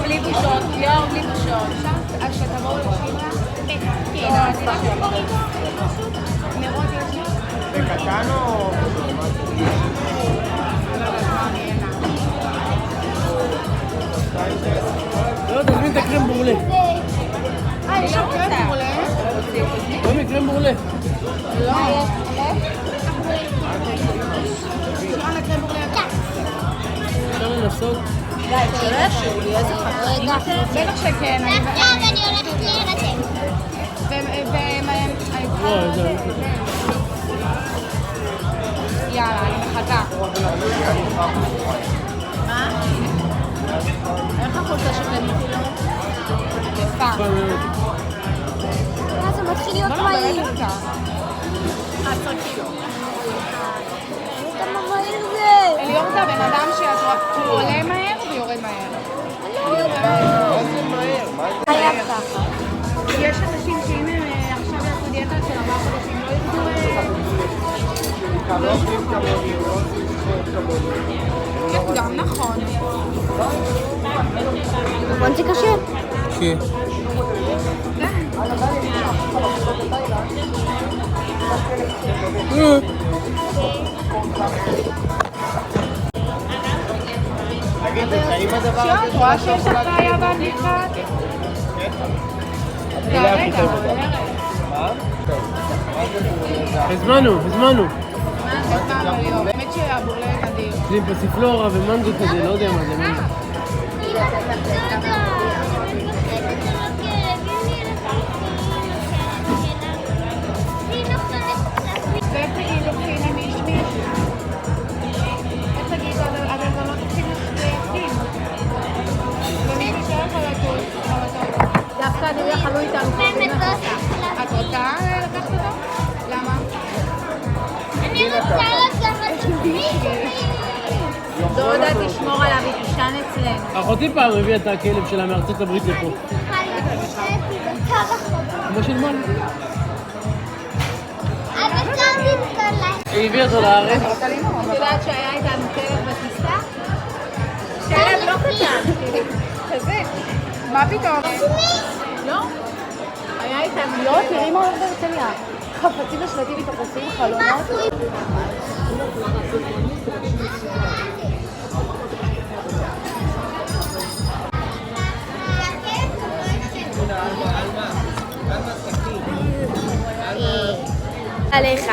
בלי בושות, ליאור בלי בושות. אז שתבואו לשירה? כן. מרות יש לי? בקטן או... לא, תזמין את הקרם בורלה. יש שם קרם בורלה? תזמין קרם בורלה. לא. שירה לקרם בורלה. אפשר לנסות? שלא ישאו לי, איזה חברים אתם? בטח שכן. עכשיו אני הולכת להירדם. יאללה, אני מחכה. מה? איך החולצה שקניתי לו? יפה. זה מתחיל להיות מהיר. 11 קילו. כמה מהיר זה? אליאור זה הבן אדם שהוא עולה מהר ויורד מהר. מה זה מהר? מה זה? היה ככה. יש אנשים שאם הם עכשיו יעשו דיאטה של 4 חודשים לא ירדו... לא עושים כמוני, לא עושים כמוני. כן, גם נכון. נכון זה קשה? כן. תגיד, זה טעים הדבר הזה? את רואה שיש לך בעיה בנפרד? רגע, מה? הזמנו. באמת שהבורלה נדיר. זה עם פסיפלורה ומנגו כזה, לא יודע מה זה. זה תגידו, הנה מישמיש. איך תגידו, אבל זה לא תקציב להקדים. ומישהו שיכול לטוס. דווקא אני יכלו איתנו באמת לא את רוצה לקחת אותו? למה? אני רוצה לקחת דודה תשמור עליו, היא תישן אצלנו. אחותי פעם הביאה את הכלב שלה מארצות הברית לפה. כמו של מה? היא הביאה אותו לארץ. את יודעת שהיה איתנו כלב בטיסה? כלב לא קטן, כזה. מה פתאום? לא. היה איתנו, לא, תראי מה הולך בהרצליה. חפצים ושלטים מתפוסים חלונות. עליך.